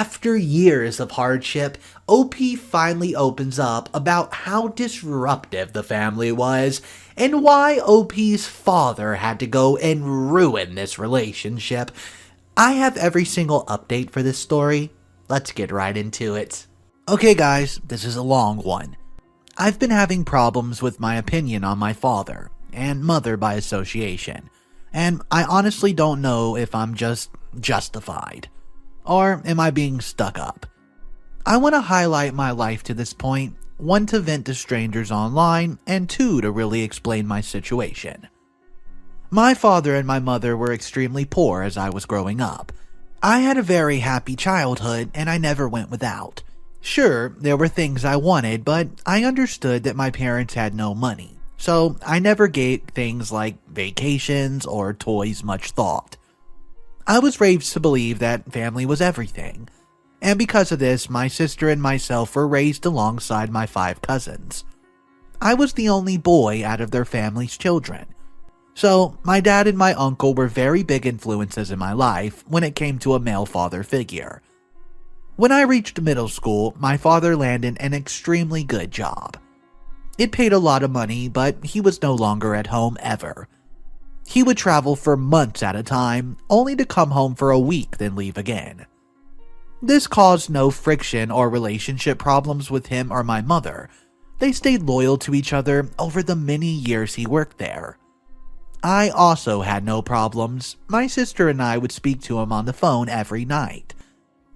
After years of hardship, OP finally opens up about how disruptive the family was and why OP's father had to go and ruin this relationship. I have every single update for this story. Let's get right into it. Okay guys, this is a long one. I've been having problems with my opinion on my father, and mother by association, and I honestly don't know if I'm just justified. Or am I being stuck up? I want to highlight my life to this point, 1 to vent to strangers online, and 2 to really explain my situation. My father and my mother were extremely poor as I was growing up. I had a very happy childhood and I never went without. Sure, there were things I wanted, but I understood that my parents had no money, so I never gave things like vacations or toys much thought. I was raised to believe that family was everything, and because of this, my sister and myself were raised alongside my 5 cousins. I was the only boy out of their family's children, so my dad and my uncle were very big influences in my life when it came to a male father figure. When I reached middle school, my father landed an extremely good job. It paid a lot of money, but he was no longer at home ever. He would travel for months at a time, only to come home for a week then leave again. This caused no friction or relationship problems with him or my mother. They stayed loyal to each other over the many years he worked there. I also had no problems. My sister and I would speak to him on the phone every night.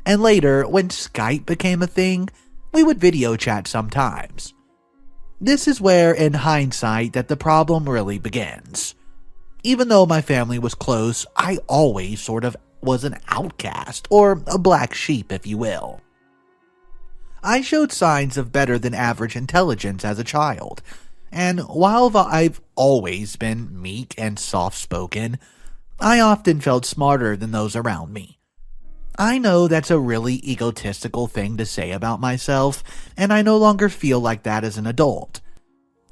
And later, when Skype became a thing, we would video chat sometimes. This is where, in hindsight, that the problem really begins. Even though my family was close, I always sort of was an outcast, or a black sheep if you will. I showed signs of better than average intelligence as a child, and while I've always been meek and soft-spoken, I often felt smarter than those around me. I know that's a really egotistical thing to say about myself, and I no longer feel like that as an adult.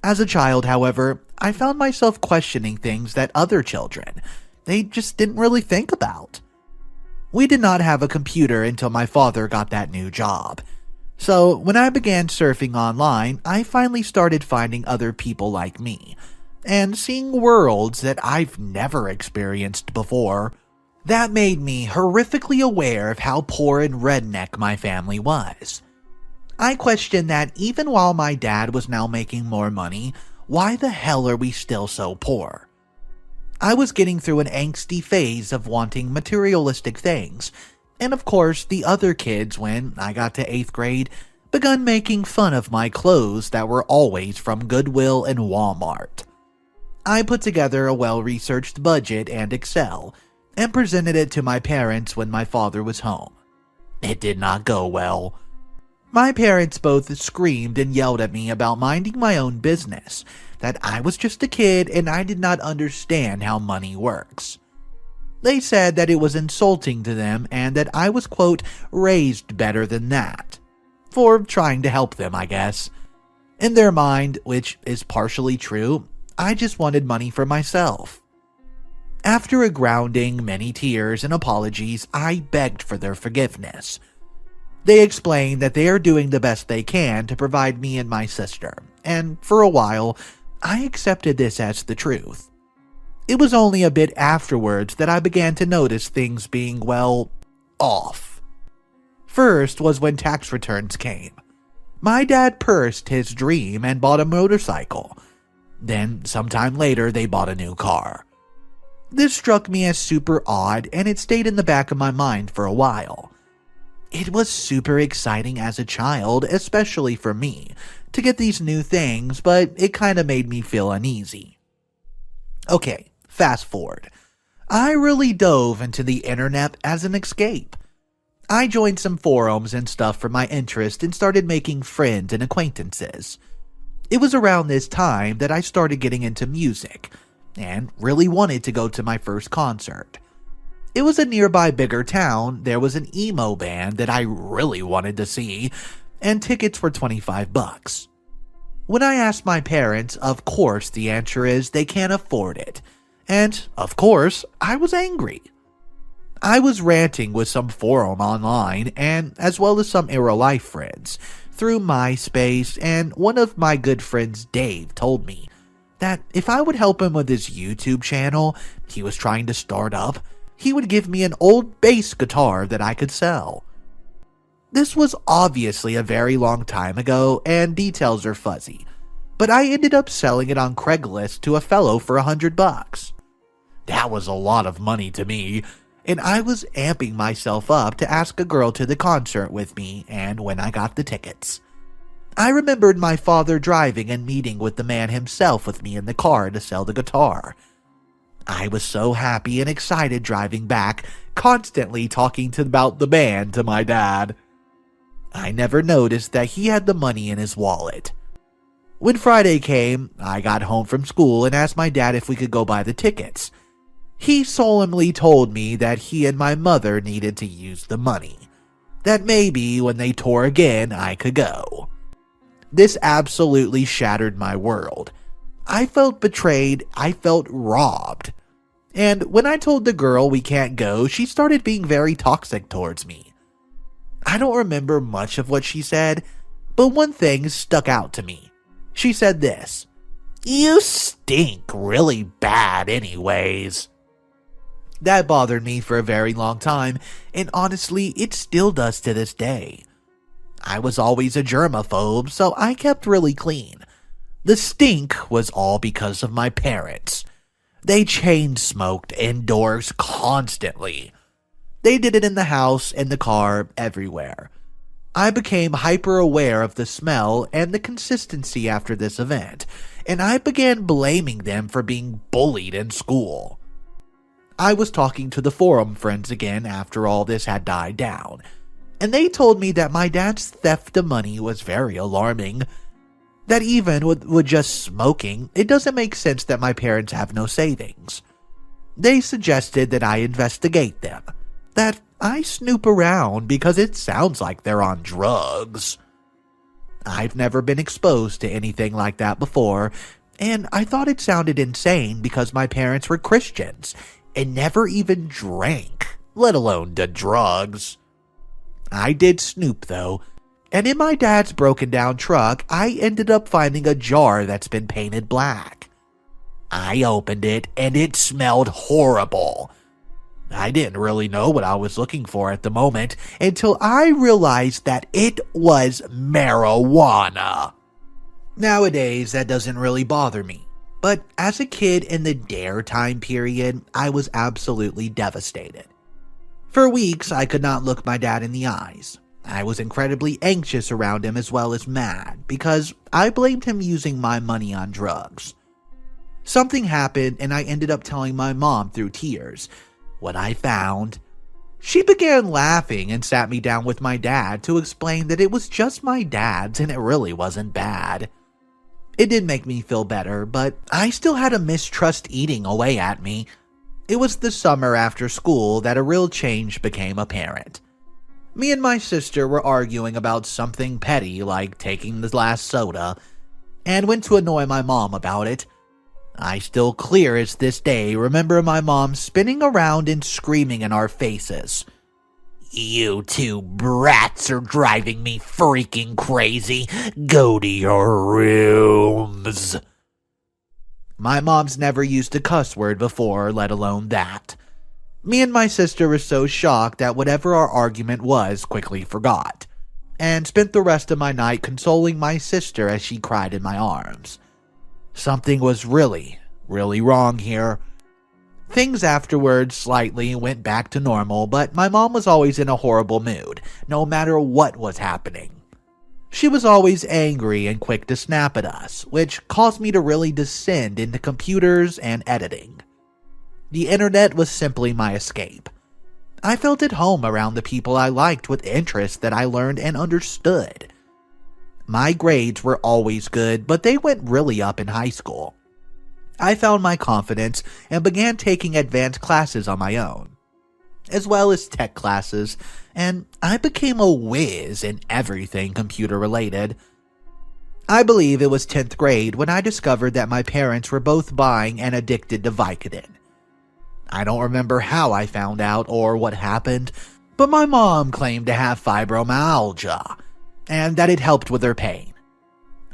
As a child, however, I found myself questioning things that other children, they just didn't really think about. We did not have a computer until my father got that new job. So when I began surfing online, I finally started finding other people like me, and seeing worlds that I've never experienced before. That made me horrifically aware of how poor and redneck my family was. I questioned that even while my dad was now making more money, why the hell are we still so poor? I was getting through an angsty phase of wanting materialistic things, and of course the other kids, when I got to 8th grade, begun making fun of my clothes that were always from Goodwill and Walmart. I put together a well-researched budget and Excel, and presented it to my parents when my father was home. It did not go well. My parents both screamed and yelled at me about minding my own business, that I was just a kid and I did not understand how money works. They said that it was insulting to them and that I was, quote, raised better than that. For trying to help them, I guess. In their mind, which is partially true, I just wanted money for myself. After a grounding, many tears, and apologies, I begged for their forgiveness. They explained that they are doing the best they can to provide me and my sister, and for a while, I accepted this as the truth. It was only a bit afterwards that I began to notice things being, well, off. First was when tax returns came. My dad pursed his dream and bought a motorcycle. Then, sometime later, they bought a new car. This struck me as super odd, and it stayed in the back of my mind for a while. It was super exciting as a child, especially for me, to get these new things, but it kinda made me feel uneasy. Okay, fast forward. I really dove into the internet as an escape. I joined some forums and stuff for my interest and started making friends and acquaintances. It was around this time that I started getting into music, and really wanted to go to my first concert. It was a nearby bigger town, there was an emo band that I really wanted to see, and tickets were $25. When I asked my parents, of course the answer is they can't afford it, and of course I was angry. I was ranting with some forum online, and as well as some real life friends, through MySpace, and one of my good friends, Dave, told me that if I would help him with his YouTube channel he was trying to start up, he would give me an old bass guitar that I could sell. This was obviously a very long time ago, and details are fuzzy, but I ended up selling it on Craigslist to a fellow for $100. That was a lot of money to me, and I was amping myself up to ask a girl to the concert with me, and when I got the tickets, I remembered my father driving and meeting with the man himself with me in the car to sell the guitar. I was so happy and excited driving back, constantly talking about the band to my dad. I never noticed that he had the money in his wallet. When Friday came, I got home from school and asked my dad if we could go buy the tickets. He solemnly told me that he and my mother needed to use the money, that maybe when they tour again I could go. This absolutely shattered my world. I felt betrayed, I felt robbed. And when I told the girl we can't go, she started being very toxic towards me. I don't remember much of what she said, but one thing stuck out to me. She said this: "You stink really bad anyways." That bothered me for a very long time, and honestly, it still does to this day. I was always a germaphobe, so I kept really clean. The stink was all because of my parents. They chain smoked indoors constantly. They did it in the house, in the car, everywhere. I became hyper aware of the smell and the consistency after this event, and I began blaming them for being bullied in school. I was talking to the forum friends again after all this had died down, and they told me that my dad's theft of money was very alarming. That even with just smoking, it doesn't make sense that my parents have no savings. They suggested that I investigate them, that I snoop around because it sounds like they're on drugs. I've never been exposed to anything like that before, and I thought it sounded insane because my parents were Christians and never even drank, let alone did drugs. I did snoop though, and in my dad's broken down truck, I ended up finding a jar that's been painted black. I opened it and it smelled horrible. I didn't really know what I was looking for at the moment until I realized that it was marijuana. Nowadays, that doesn't really bother me. But as a kid in the DARE time period, I was absolutely devastated. For weeks, I could not look my dad in the eyes. I was incredibly anxious around him as well as mad because I blamed him using my money on drugs. Something happened and I ended up telling my mom through tears what I found. She began laughing and sat me down with my dad to explain that it was just my dad's and it really wasn't bad. It did make me feel better, but I still had a mistrust eating away at me. It was the summer after school that a real change became apparent. Me and my sister were arguing about something petty like taking the last soda, and went to annoy my mom about it. I still clear as this day remember my mom spinning around and screaming in our faces, "You two brats are driving me freaking crazy. Go to your rooms." My mom's never used a cuss word before, let alone that. Me and my sister were so shocked that whatever our argument was quickly forgot, and spent the rest of my night consoling my sister as she cried in my arms. Something was really, really wrong here. Things afterwards slightly went back to normal, but my mom was always in a horrible mood, no matter what was happening. She was always angry and quick to snap at us, which caused me to really descend into computers and editing. The internet was simply my escape. I felt at home around the people I liked with interests that I learned and understood. My grades were always good, but they went really up in high school. I found my confidence and began taking advanced classes on my own, as well as tech classes, and I became a whiz in everything computer related. I believe it was 10th grade when I discovered that my parents were both buying and addicted to Vicodin. I don't remember how I found out or what happened, but my mom claimed to have fibromyalgia, and that it helped with her pain.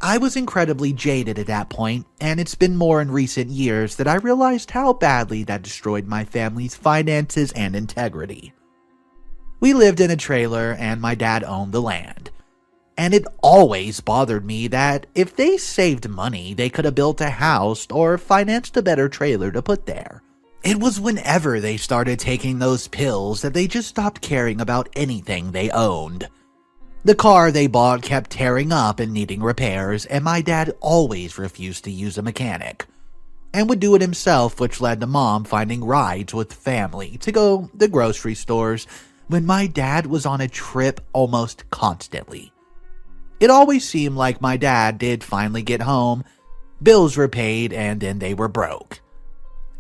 I was incredibly jaded at that point, and it's been more in recent years that I realized how badly that destroyed my family's finances and integrity. We lived in a trailer, and my dad owned the land. And it always bothered me that if they saved money, they could have built a house or financed a better trailer to put there. It was whenever they started taking those pills that they just stopped caring about anything they owned. The car they bought kept tearing up and needing repairs, and my dad always refused to use a mechanic, and would do it himself, which led to Mom finding rides with family to go to grocery stores when my dad was on a trip almost constantly. It always seemed like my dad did finally get home, bills were paid, and then they were broke.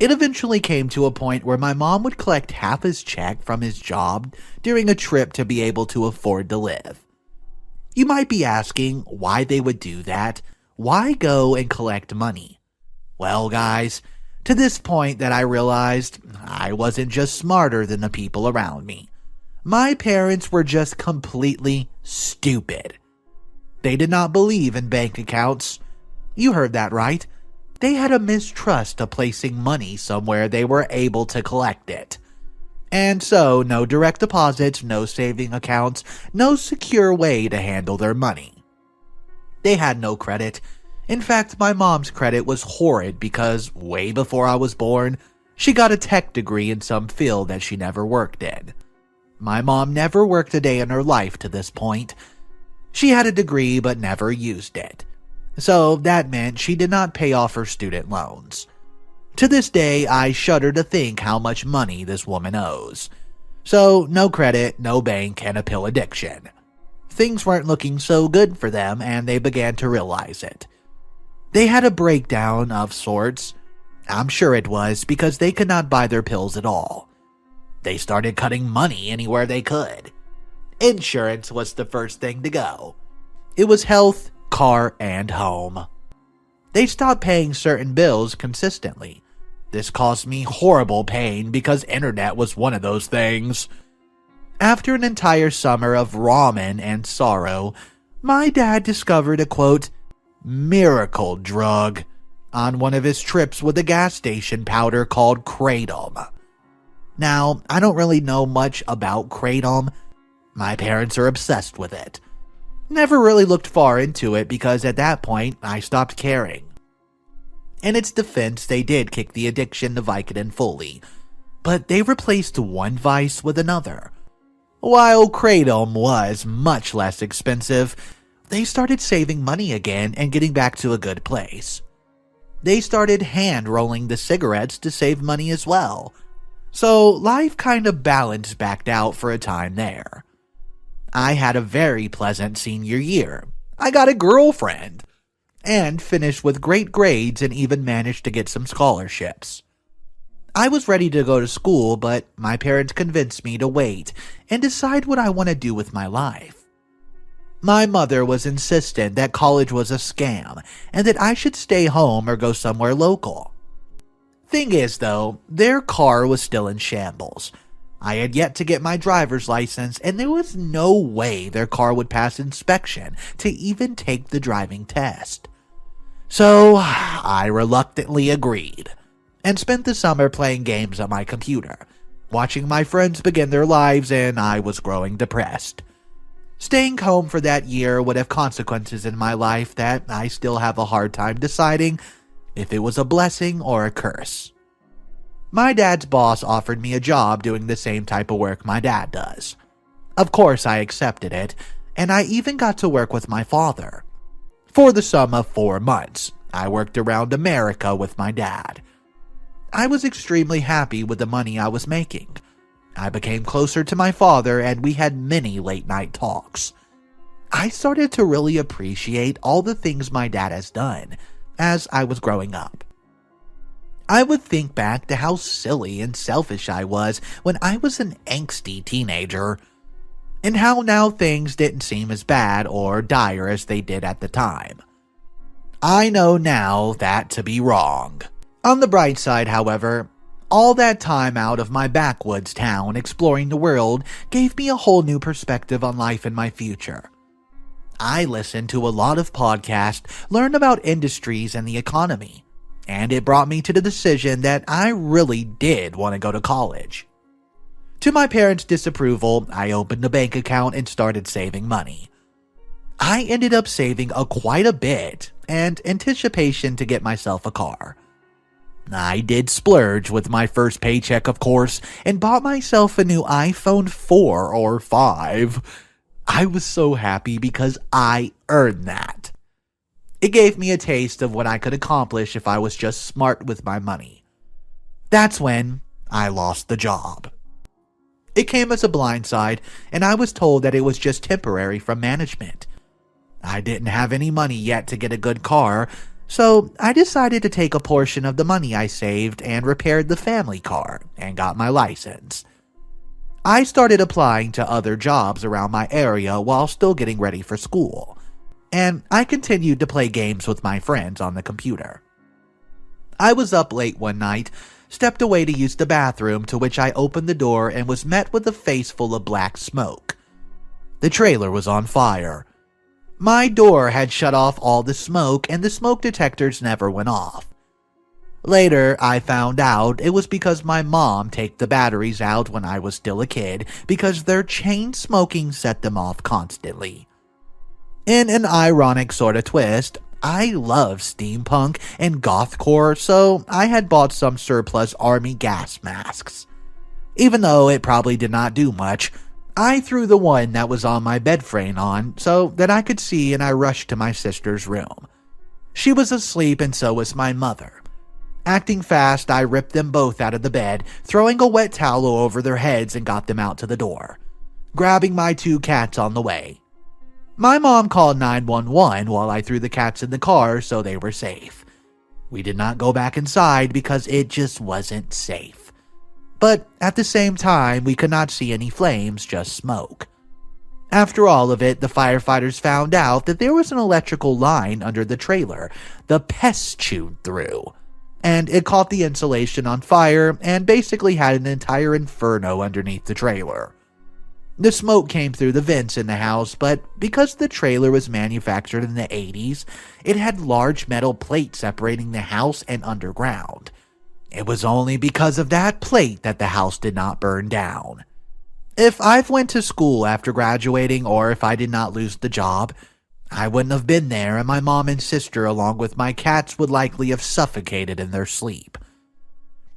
It eventually came to a point where my mom would collect half his check from his job during a trip to be able to afford to live. You might be asking why they would do that. Why go and collect money? Well, guys, to this point that I realized I wasn't just smarter than the people around me. My parents were just completely stupid. They did not believe in bank accounts. You heard that right. They had a mistrust of placing money somewhere they were able to collect it. And so, no direct deposits, no saving accounts, no secure way to handle their money. They had no credit. In fact, my mom's credit was horrid because way before I was born, she got a tech degree in some field that she never worked in. My mom never worked a day in her life to this point. She had a degree but never used it. So that meant she did not pay off her student loans. To this day, I shudder to think how much money this woman owes. So, no credit, no bank, and a pill addiction. Things weren't looking so good for them, and they began to realize it. They had a breakdown of sorts. I'm sure it was because they could not buy their pills at all. They started cutting money anywhere they could. Insurance was the first thing to go. It was health, car, and home. They stopped paying certain bills consistently. This caused me horrible pain because internet was one of those things. After an entire summer of ramen and sorrow, my dad discovered a quote, miracle drug on one of his trips with a gas station powder called Kratom. Now, I don't really know much about Kratom. My parents are obsessed with it. Never really looked far into it because at that point, I stopped caring. In its defense, they did kick the addiction to Vicodin fully, but they replaced one vice with another. While Kratom was much less expensive, they started saving money again and getting back to a good place. They started hand-rolling the cigarettes to save money as well, so life kind of balanced back out for a time there. I had a very pleasant senior year. I got a girlfriend, and finished with great grades and even managed to get some scholarships. I was ready to go to school, but my parents convinced me to wait and decide what I want to do with my life. My mother was insistent that college was a scam and that I should stay home or go somewhere local. Thing is, though, their car was still in shambles. I had yet to get my driver's license, and there was no way their car would pass inspection to even take the driving test. So, I reluctantly agreed, and spent the summer playing games on my computer, watching my friends begin their lives, and I was growing depressed. Staying home for that year would have consequences in my life that I still have a hard time deciding if it was a blessing or a curse. My dad's boss offered me a job doing the same type of work my dad does. Of course, I accepted it, and I even got to work with my father. For the sum of 4 months, I worked around America with my dad. I was extremely happy with the money I was making. I became closer to my father, and we had many late-night talks. I started to really appreciate all the things my dad has done as I was growing up. I would think back to how silly and selfish I was when I was an angsty teenager, and how now things didn't seem as bad or dire as they did at the time. I know now that to be wrong. On the bright side, however, All that time out of my backwoods town exploring the world gave me a whole new perspective on life and my future. I listened to a lot of podcasts, learned about industries and the economy, and it brought me to the decision that I really did want to go to college. To my parents' disapproval, I opened a bank account and started saving money. I ended up saving quite a bit and anticipation to get myself a car. I did splurge with my first paycheck, of course, and bought myself a new iPhone 4 or 5. I was so happy because I earned that. It gave me a taste of what I could accomplish if I was just smart with my money. That's when I lost the job. It came as a blindside, and I was told that it was just temporary from management. I didn't have any money yet to get a good car, so I decided to take a portion of the money I saved and repaired the family car and got my license. I started applying to other jobs around my area while still getting ready for school, and I continued to play games with my friends on the computer. I was up late one night, stepped away to use the bathroom, to which I opened the door and was met with a face full of black smoke. The trailer was on fire. My door had shut off all the smoke and the smoke detectors never went off. Later, I found out it was because my mom took the batteries out when I was still a kid because their chain smoking set them off constantly. In an ironic sort of twist, I love steampunk and gothcore, so I had bought some surplus army gas masks. Even though it probably did not do much, I threw the one that was on my bed frame on so that I could see, and I rushed to my sister's room. She was asleep and so was my mother. Acting fast, I ripped them both out of the bed, throwing a wet towel over their heads and got them out to the door, grabbing my 2 cats on the way. My mom called 911 while I threw the cats in the car so they were safe. We did not go back inside because it just wasn't safe. But at the same time, we could not see any flames, just smoke. After all of it, the firefighters found out that there was an electrical line under the trailer the pests chewed through, and it caught the insulation on fire and basically had an entire inferno underneath the trailer. The smoke came through the vents in the house, but because the trailer was manufactured in the 80s, it had large metal plates separating the house and underground. It was only because of that plate that the house did not burn down. If I went to school after graduating, or if I did not lose the job, I wouldn't have been there, and my mom and sister along with my cats would likely have suffocated in their sleep.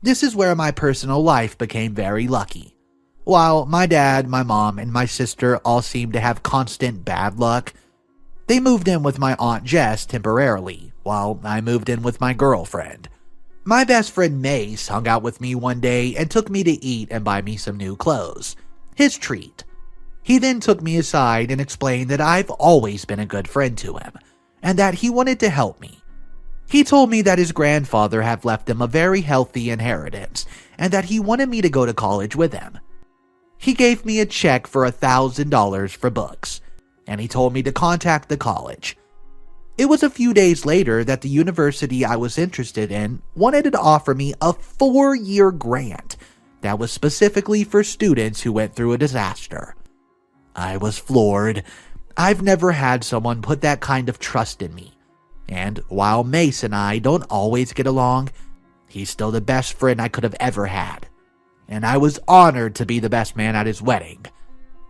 This is where my personal life became very lucky. While my dad, my mom, and my sister all seemed to have constant bad luck, they moved in with my Aunt Jess temporarily, while I moved in with my girlfriend. My best friend Mace hung out with me one day and took me to eat and buy me some new clothes. His treat. He then took me aside and explained that I've always been a good friend to him, and that he wanted to help me. He told me that his grandfather had left him a very healthy inheritance, and that he wanted me to go to college with him. He gave me a check for $1,000 for books, and he told me to contact the college. It was a few days later that the university I was interested in wanted to offer me a 4-year grant that was specifically for students who went through a disaster. I was floored. I've never had someone put that kind of trust in me. And while Mace and I don't always get along, he's still the best friend I could have ever had. And I was honored to be the best man at his wedding.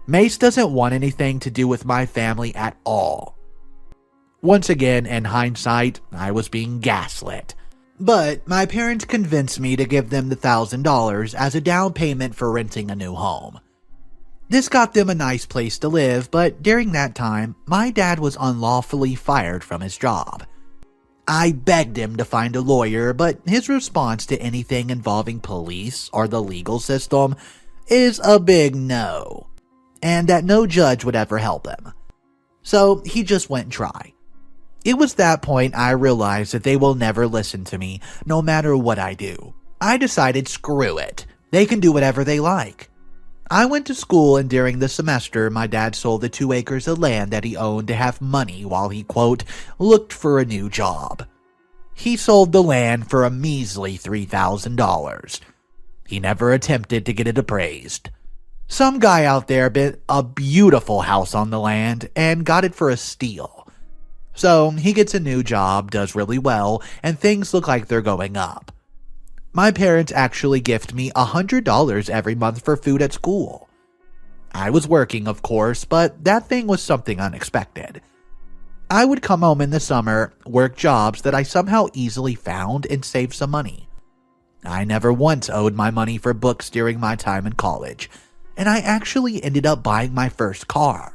Mace doesn't want anything to do with my family at all. Once again, in hindsight, I was being gaslit. But my parents convinced me to give them the $1,000 as a down payment for renting a new home. This got them a nice place to live, but during that time, my dad was unlawfully fired from his job. I begged him to find a lawyer, but his response to anything involving police or the legal system is a big no, and that no judge would ever help him. So he just went and tried. It was that point I realized that they will never listen to me, no matter what I do. I decided screw it. They can do whatever they like. I went to school, and during the semester, my dad sold the 2 acres of land that he owned to have money while he, quote, looked for a new job. He sold the land for a measly $3,000. He never attempted to get it appraised. Some guy out there built a beautiful house on the land and got it for a steal. So he gets a new job, does really well, and things look like they're going up. My parents actually gift me $100 every month for food at school. I was working, of course, but that thing was something unexpected. I would come home in the summer, work jobs that I somehow easily found, and save some money. I never once owed my money for books during my time in college, and I actually ended up buying my first car.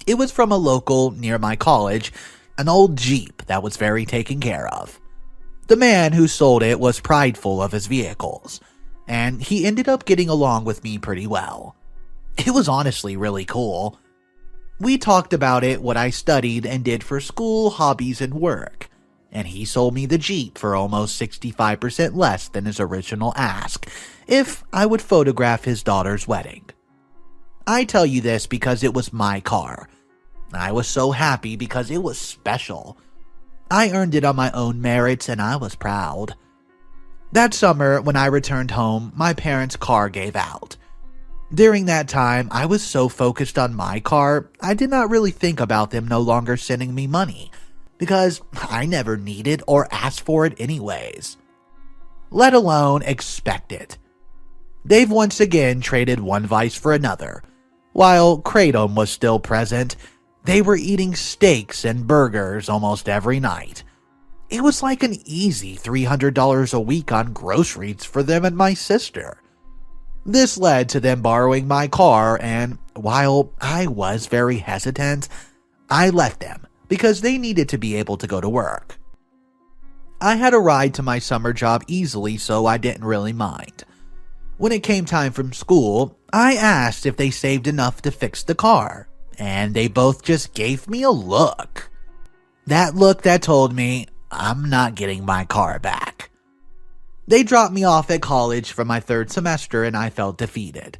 It was from a local near my college, an old Jeep that was very taken care of. The man who sold it was prideful of his vehicles, and he ended up getting along with me pretty well. It was honestly really cool. We talked about it, what I studied and did for school, hobbies, and work, and he sold me the Jeep for almost 65% less than his original ask if I would photograph his daughter's wedding. I tell you this because it was my car. I was so happy because it was special. I earned it on my own merits and I was proud. That summer, when I returned home, my parents' car gave out. During that time, I was so focused on my car, I did not really think about them no longer sending me money, because I never needed or asked for it anyways. Let alone expect it. They've once again traded one vice for another. While Kratom was still present, they were eating steaks and burgers almost every night. It was like an easy $300 a week on groceries for them and my sister. This led to them borrowing my car, and while I was very hesitant, I left them because they needed to be able to go to work. I had a ride to my summer job easily, so I didn't really mind. When it came time from school, I asked if they saved enough to fix the car, and they both just gave me a look. That look that told me I'm not getting my car back. They dropped me off at college for my third semester and I felt defeated.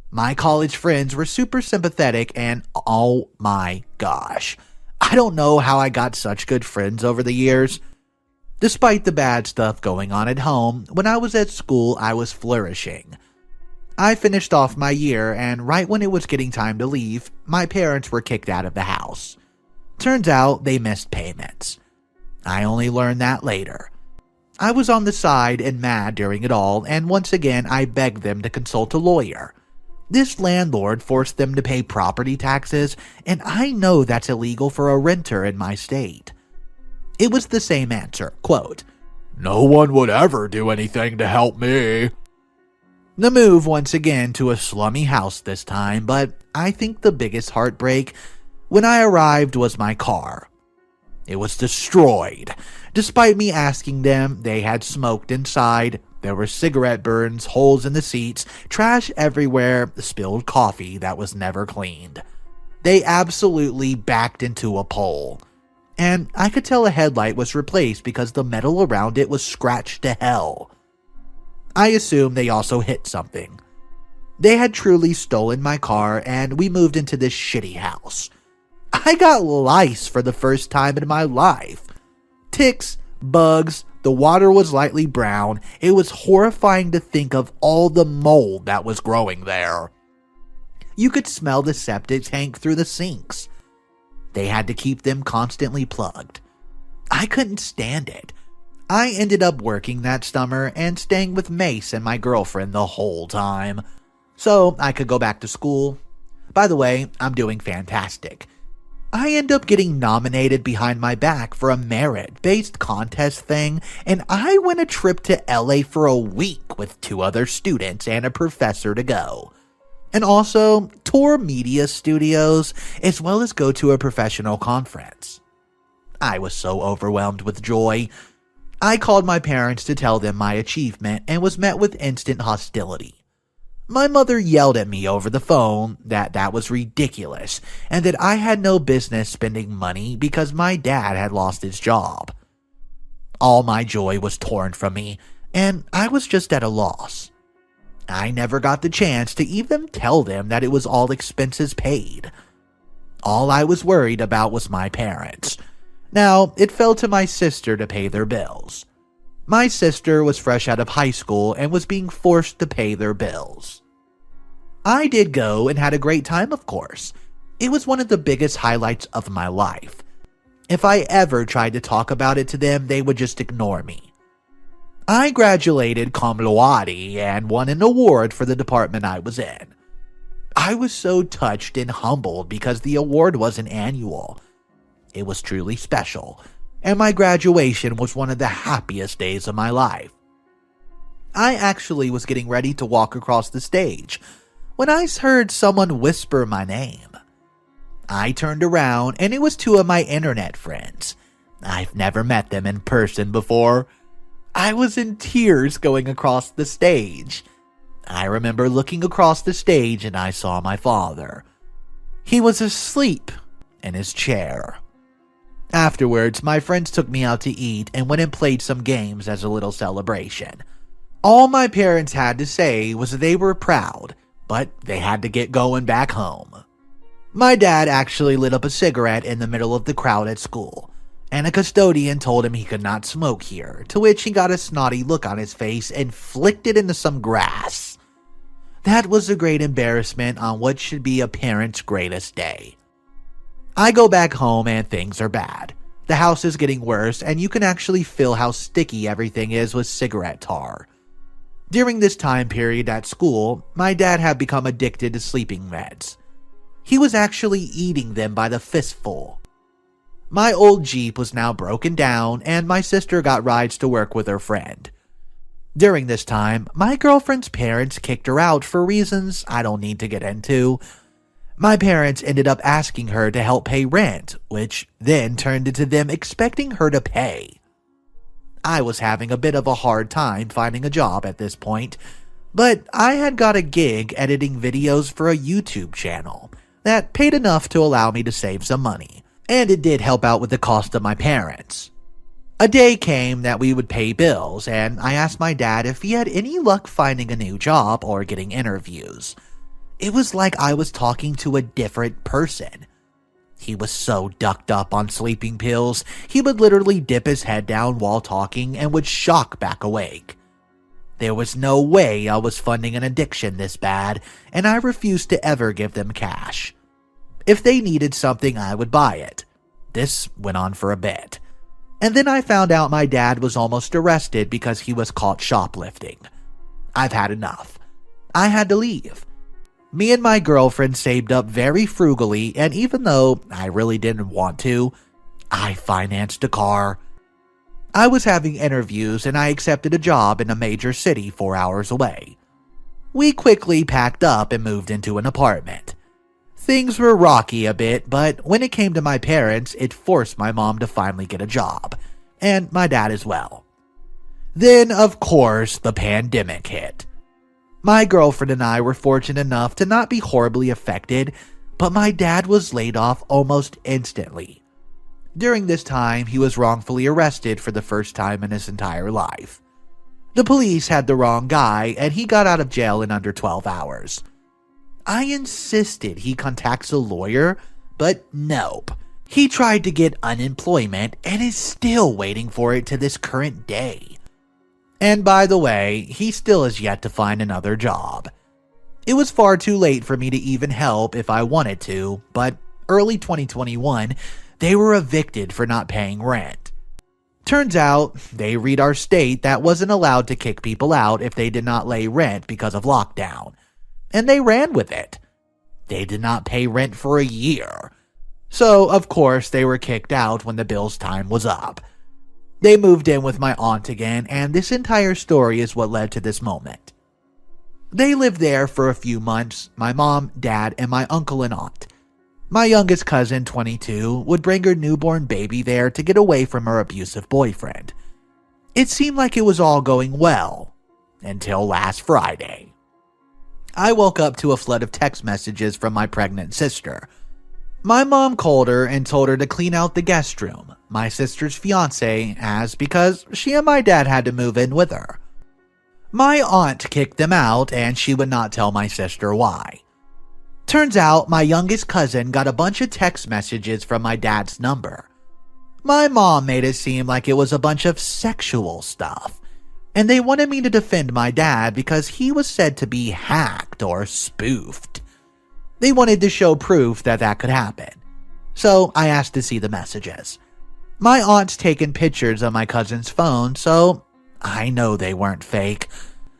My college friends were super sympathetic and oh my gosh, I don't know how I got such good friends over the years. Despite the bad stuff going on at home, when I was at school I was flourishing. I finished off my year, and right when it was getting time to leave, my parents were kicked out of the house. Turns out they missed payments. I only learned that later. I was on the side and mad during it all, and once again I begged them to consult a lawyer. This landlord forced them to pay property taxes, and I know that's illegal for a renter in my state. It was the same answer, quote, "No one would ever do anything to help me." The move once again to a slummy house this time, but I think the biggest heartbreak when I arrived was my car. It was destroyed. Despite me asking them, they had smoked inside. There were cigarette burns, holes in the seats, trash everywhere, spilled coffee that was never cleaned. They absolutely backed into a pole. And I could tell a headlight was replaced because the metal around it was scratched to hell. I assume they also hit something. They had truly stolen my car, and we moved into this shitty house. I got lice for the first time in my life. Ticks, bugs, the water was lightly brown. It was horrifying to think of all the mold that was growing there. You could smell the septic tank through the sinks. They had to keep them constantly plugged. I couldn't stand it. I ended up working that summer and staying with Mace and my girlfriend the whole time, so I could go back to school. By the way, I'm doing fantastic. I end up getting nominated behind my back for a merit-based contest thing, and I win a trip to LA for a week with 2 other students and a professor to go. And also tour media studios, as well as go to a professional conference. I was so overwhelmed with joy. I called my parents to tell them my achievement and was met with instant hostility. My mother yelled at me over the phone that was ridiculous and that I had no business spending money because my dad had lost his job. All my joy was torn from me, and I was just at a loss. I never got the chance to even tell them that it was all expenses paid. All I was worried about was my parents. Now, it fell to my sister to pay their bills. My sister was fresh out of high school and was being forced to pay their bills. I did go and had a great time, of course. It was one of the biggest highlights of my life. If I ever tried to talk about it to them, they would just ignore me. I graduated cum laude and won an award for the department I was in. I was so touched and humbled because the award wasn't annual. It was truly special, and my graduation was one of the happiest days of my life. I actually was getting ready to walk across the stage when I heard someone whisper my name. I turned around and it was two of my internet friends. I've never met them in person before. I was in tears going across the stage. I remember looking across the stage and I saw my father. He was asleep in his chair. Afterwards, my friends took me out to eat and went and played some games as a little celebration. All my parents had to say was that they were proud, but they had to get going back home. My dad actually lit up a cigarette in the middle of the crowd at school, and a custodian told him he could not smoke here, to which he got a snotty look on his face and flicked it into some grass. That was a great embarrassment on what should be a parent's greatest day. I go back home and things are bad. The house is getting worse, and you can actually feel how sticky everything is with cigarette tar. During this time period at school, my dad had become addicted to sleeping meds. He was actually eating them by the fistful. My old Jeep was now broken down, and my sister got rides to work with her friend. During this time, my girlfriend's parents kicked her out for reasons I don't need to get into. My parents ended up asking her to help pay rent, which then turned into them expecting her to pay. I was having a bit of a hard time finding a job at this point, but I had got a gig editing videos for a YouTube channel that paid enough to allow me to save some money, and it did help out with the cost of my parents. A day came that we would pay bills, and I asked my dad if he had any luck finding a new job or getting interviews. It was like I was talking to a different person. He was so ducked up on sleeping pills, he would literally dip his head down while talking and would shock back awake. There was no way I was funding an addiction this bad, and I refused to ever give them cash. If they needed something, I would buy it. This went on for a bit. And then I found out my dad was almost arrested because he was caught shoplifting. I've had enough. I had to leave. Me and my girlfriend saved up very frugally, and even though I really didn't want to, I financed a car. I was having interviews and I accepted a job in a major city 4 hours away. We quickly packed up and moved into an apartment. Things were rocky a bit, but when it came to my parents, it forced my mom to finally get a job, and my dad as well. Then, of course, the pandemic hit. My girlfriend and I were fortunate enough to not be horribly affected, but my dad was laid off almost instantly. During this time, he was wrongfully arrested for the first time in his entire life. The police had the wrong guy, and he got out of jail in under 12 hours. I insisted he contacts a lawyer, but nope. He tried to get unemployment and is still waiting for it to this current day. And by the way, he still has yet to find another job. It was far too late for me to even help if I wanted to, but early 2021, they were evicted for not paying rent. Turns out, they read our state that wasn't allowed to kick people out if they did not lay rent because of lockdown. And they ran with it. They did not pay rent for a year. So, of course, they were kicked out when the bill's time was up. They moved in with my aunt again, and this entire story is what led to this moment. They lived there for a few months, my mom, dad, and my uncle and aunt. My youngest cousin, 22, would bring her newborn baby there to get away from her abusive boyfriend. It seemed like it was all going well, until last Friday. I woke up to a flood of text messages from my pregnant sister. My mom called her and told her to clean out the guest room my sister's fiance has because she and my dad had to move in with her. My aunt kicked them out and she would not tell my sister why. Turns out my youngest cousin got a bunch of text messages from my dad's number. My mom made it seem like it was a bunch of sexual stuff, and they wanted me to defend my dad because he was said to be hacked or spoofed. They wanted to show proof that that could happen, so I asked to see the messages. My aunt's taken pictures of my cousin's phone, so I know they weren't fake,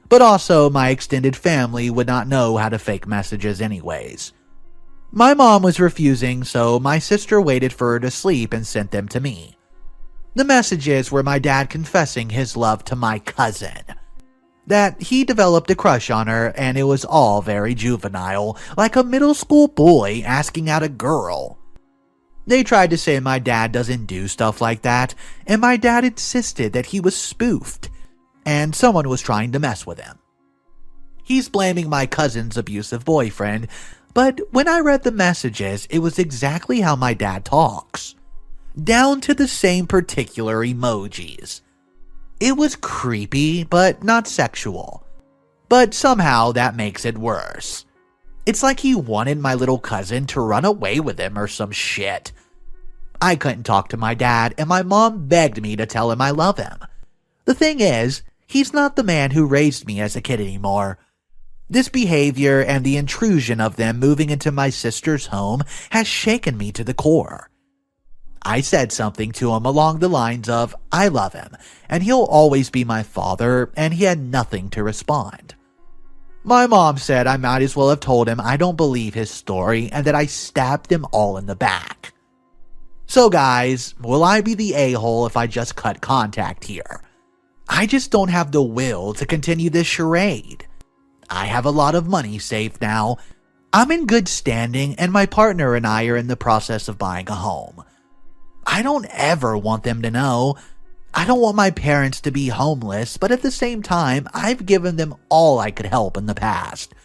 but also my extended family would not know how to fake messages anyways. My mom was refusing, so my sister waited for her to sleep and sent them to me. The messages were my dad confessing his love to my cousin, that he developed a crush on her, and it was all very juvenile, like a middle school boy asking out a girl. They tried to say my dad doesn't do stuff like that, and my dad insisted that he was spoofed, and someone was trying to mess with him. He's blaming my cousin's abusive boyfriend, but when I read the messages, it was exactly how my dad talks, down to the same particular emojis. It was creepy, but not sexual, but somehow that makes it worse. It's like he wanted my little cousin to run away with him or some shit. I couldn't talk to my dad, and my mom begged me to tell him I love him. The thing is, he's not the man who raised me as a kid anymore. This behavior and the intrusion of them moving into my sister's home has shaken me to the core. I said something to him along the lines of, I love him, and he'll always be my father, and he had nothing to respond. My mom said I might as well have told him I don't believe his story and that I stabbed them all in the back. So guys, will I be the a-hole if I just cut contact here? I just don't have the will to continue this charade. I have a lot of money saved now. I'm in good standing, and my partner and I are in the process of buying a home. I don't ever want them to know. I don't want my parents to be homeless, but at the same time, I've given them all I could help in the past.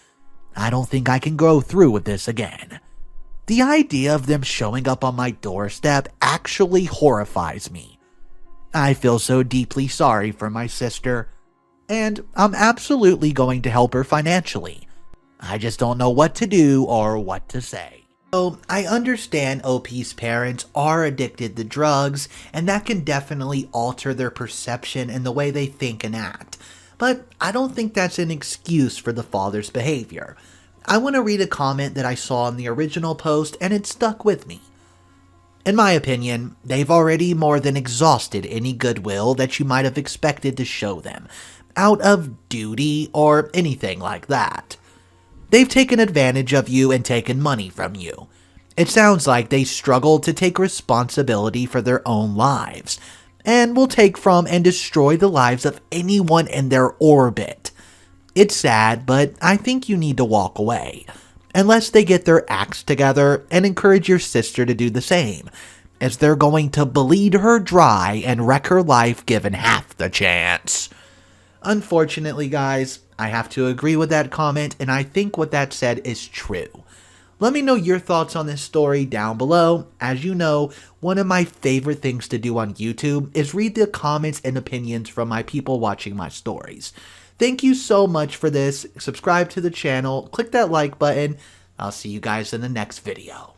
I don't think I can go through with this again. The idea of them showing up on my doorstep actually horrifies me. I feel so deeply sorry for my sister, and I'm absolutely going to help her financially. I just don't know what to do or what to say. So, I understand OP's parents are addicted to drugs, and that can definitely alter their perception and the way they think and act. But I don't think that's an excuse for the father's behavior. I want to read a comment that I saw in the original post, and it stuck with me. In my opinion, they've already more than exhausted any goodwill that you might have expected to show them, out of duty or anything like that. They've taken advantage of you and taken money from you. It sounds like they struggle to take responsibility for their own lives, and will take from and destroy the lives of anyone in their orbit. It's sad, but I think you need to walk away, unless they get their acts together and encourage your sister to do the same, as they're going to bleed her dry and wreck her life given half the chance. Unfortunately, guys, I have to agree with that comment, and I think what that said is true. Let me know your thoughts on this story down below. As you know, one of my favorite things to do on YouTube is read the comments and opinions from my people watching my stories. Thank you so much for this. Subscribe to the channel, click that like button. I'll see you guys in the next video.